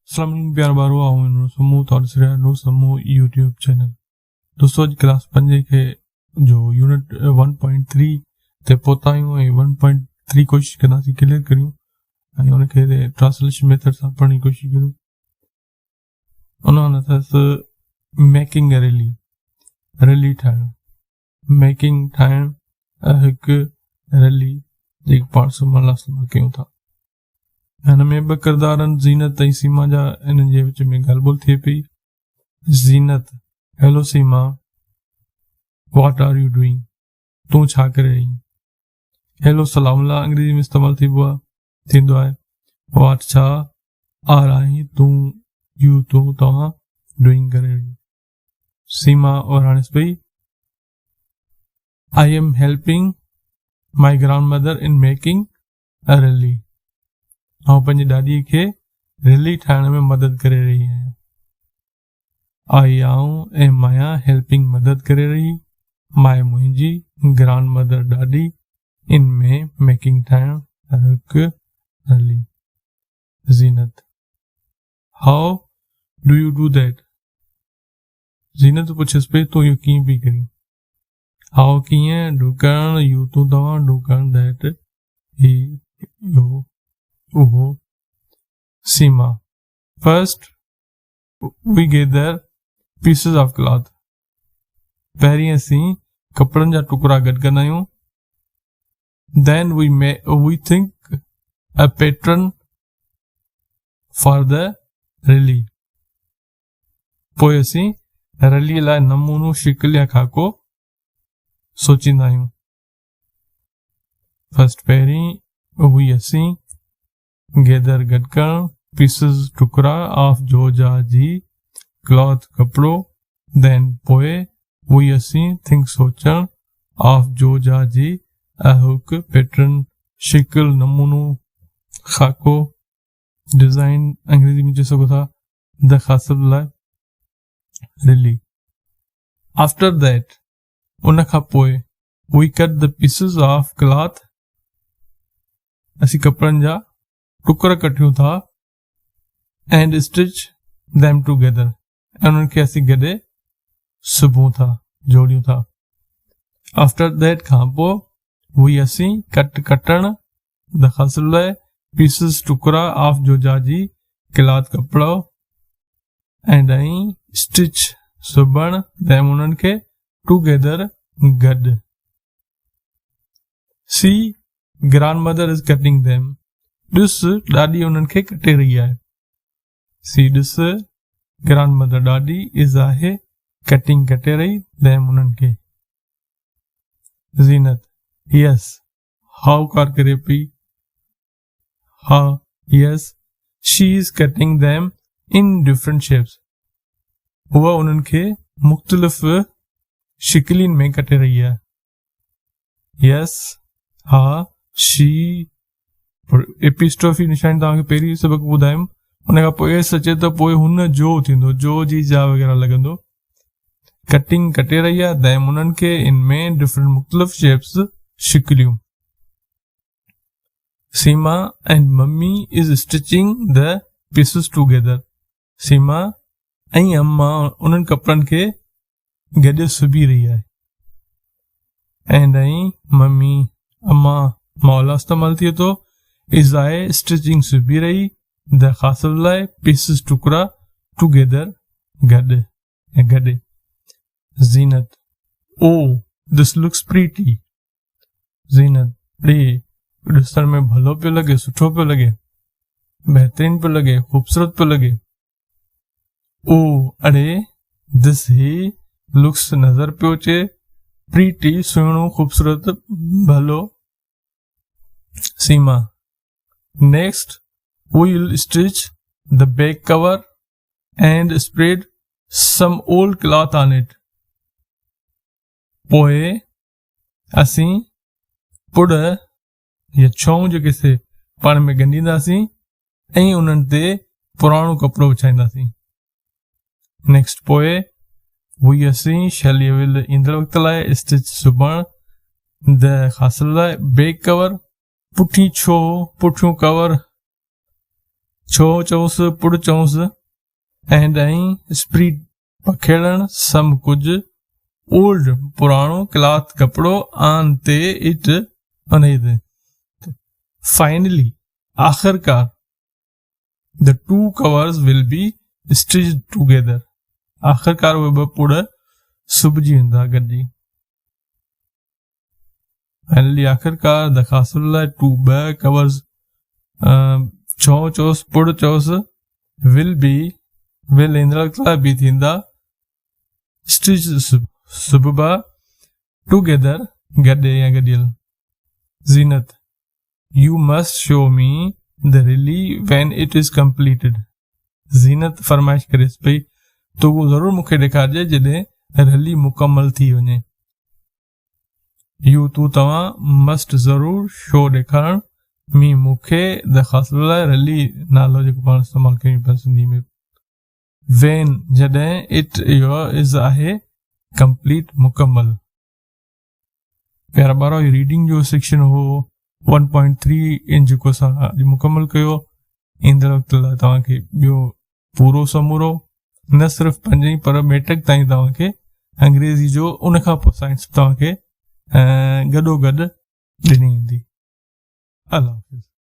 अस्सलाम वालेकुम प्यार बारो आऊं समूह और सिरा समूह यूट्यूब चैनल। दोस्तों अज क्लास 5 के जो यूनिट 1.3 ते पहुता आहियूं ऐं 1.3 कोशिश कंदासीं क्लियर करियूं ऐं उनखे ट्रांसलेशन मेथड सां पढ़ण जी कोशिश करियूं। उन अथसि मेकिंग ए रैली ठाहिणु, मेकिंग ठाहिणु हिकु रैली जेकी पाण सुम्हण लाइ कयूं था। हिन में ॿ किरदार आहिनि, ज़ीनत ऐं सीमा जा। इन्हनि जे विच में ॻाल्हि ॿोल थिए पई। Zeenat: hello Seema, what are you doing? तूं छा करे रही? हेलो सलाम लाइ अंग्रेजी में इस्तेमालु थींदो आहे। व्हाट छा, आर आई तूं, यू तूं, तव्हां, डूइंग करे रही। सीमा और हाणे पई I am helping my grand mother in making a rally. ऐं पंहिंजी ॾाॾीअ खे रैली ठाहिण में मदद करे रही आहियां। आई आऊं ऐं माया हेल्पिंग मदद करे रही, माए मुंहिंजी, ग्रांड मदर ॾाॾी, इन में मेकिंग ठाहिण हिकु रैली। Zeenat: how do you do that? Zeenat पुछेसि पई तूं इहो कीअं पई करीं? हाउ कीअं, डू करण, यू तूं, तव्हां, डू करण, दैट ही इहो उहो। Seema: first we gather pieces of cloth. पहिरीं असीं कपड़नि जा टुकड़ा गॾु कंदा आहियूं। Then we think a pattern for the ralli. पोइ असीं रैलीअ लाइ नमूनो, शिकिल या खाको सोचींदा आहियूं। फर्स्ट पहिरीं वी असीं, गेदर गॾु करण, पीसेस टुकड़ा, ऑफ जो जा जी, क्लॉथ कपड़ो, देन पोइ वी असीं, थिंक सोचण, ऑफ जो जा जी, हिकु पैटर्न, शिकिल, नमूनो, खाको, डिज़ाइन अंग्रेजी में चई सघो था, दरख़्वास्त लाइ रैली। आफ्टर दैट उन खां पोइ we cut the pieces of cloth. असीं कपड़नि जा टुकड़ कटियूं था। एंड स्टिच देम टुगेदर, ऐं उन्हनि खे असीं गॾे सिबूं था, जोड़ियूं था। आफ्टर दैट खां पोइ वी असीं कटण, दरख़्वास्त लाइ, पीसेस टुकड़ा, ऑफ जो जा जी, क्लॉथ कपिड़ो, एंड स्टिच सिबण, देम उन्हनि खे टुगेदर गॾु। She grandmother is cutting them. ॾिस ॾाॾी उन्हनि खे कटे रही आहे। सी ॾिस ग्रांड मदर ॾाॾी, इज आहे कटिंग कटे रही, देम उन्हनि खे। ज़ीनत: यस, हाउ कार करे पई। हा yes, she is cutting them in different shapes. उहा उन्हनि खे मुख़्तलिफ़ शिकिलिन में कटे रही आहे। यस, हा, शी एपिस्ट्रोफी निशानी तव्हांखे पहिरीं सबक ॿुधायमि। उन खां पोइ एस अचे त पोइ हुन जो थींदो, जो जी जा वग़ैरह लॻंदो। कटिंग कटे रही आहे, देम उन्हनि खे इन में डिफरेंट मुख़्तलिफ़ शेप्स, शिकिलियूं। Seema and mummy is stitching the pieces together. Seema ऐं अम्मा उन्हनि कपड़नि खे गॾु सिबी रही आहे। एंड मम्मी, अम्मा मौला इस्तेमालु थिए थो। इज़ आहे स्टिचिंग सिबी रही, दरख़्वास्त लाइ, पीसेस टुकड़ा, टुगेदर गॾु ऐं गॾे। ज़ीनत: ओ दिस लुक्स प्रीटी। ज़ीनत: ॾे ॾिसण में भलो पियो लॻे, सुठो पियो लॻे, बहितरीन पियो लॻे, ख़ूबसूरत पियो लॻे। ओ अड़े, दिस ही लुक्स नज़र पियो अचे, प्रीटी सुहिणो, ख़ूबसूरत, भलो। सीमा: next we will stitch the back cover and spread some old cloth on it. पोइ असीं पुड़ या छऊं जेके से पाण में ॻंढींदासीं ऐं उन्हनि ते पुराणो कपिड़ो विछाईंदासीं। नेक्स्ट पोइ वी असीं शैली विल ईंदड़ वक़्त लाइ, स्टिच सिबण, दरख़्वास्त लाइ, बैक कवर पुठी छो, पुठियों कवर, छो चौंसि पुड़ चौंसि ऐं ॾहीं स्प्रीट पखेड़ण सम कुझु ओल्ड पुराणो क्लॉथ कपिड़ो आन ते इट उन ते फाइनली आख़िरकार the two covers will be stitched together आख़िरकार उहे ॿ पुड़ सुबिजी वेंदा गॾिजी फाइनली आख़िरकार द हासिल लाइ टू ॿ कवर्स छो चौसि पुड़ चौसि विल ईंदड़ वक़्त लाइ बि थींदा स्टिच सुबा टुगेदर गॾे या गॾियल Zeenat you must show me the ralli when it is completed Zeenat फरमाइश करेसि पई तो उहो ज़रूरु मूंखे ॾेखारिजे जॾहिं रैली मुकमल थी वञे यू तव्हां मस्ट ज़रूरु शो ॾेखारण मी मूंखे दरख़्वास्त लाइ रैली नालो जेको पाण इस्तेमालु कयूं पिया सिंधी में वेन जॾहिं इट इहो इज़ आहे कंप्लीट मुकमल प्यारा ॿारो रीडिंग जो सेक्शन हो 1.3 इन जेको असां अॼु मुकमल कयो ईंदड़ वक़्त लाइ तव्हांखे ॿियो पूरो समूरो न सिर्फ़ु 5 पर मेट्रिक ताईं तव्हांखे अंग्रेज़ी जो उन खां पोइ साइंस तव्हांखे गॾो गॾु ॾिनी वेंदी अल्लाह हाफ़िज़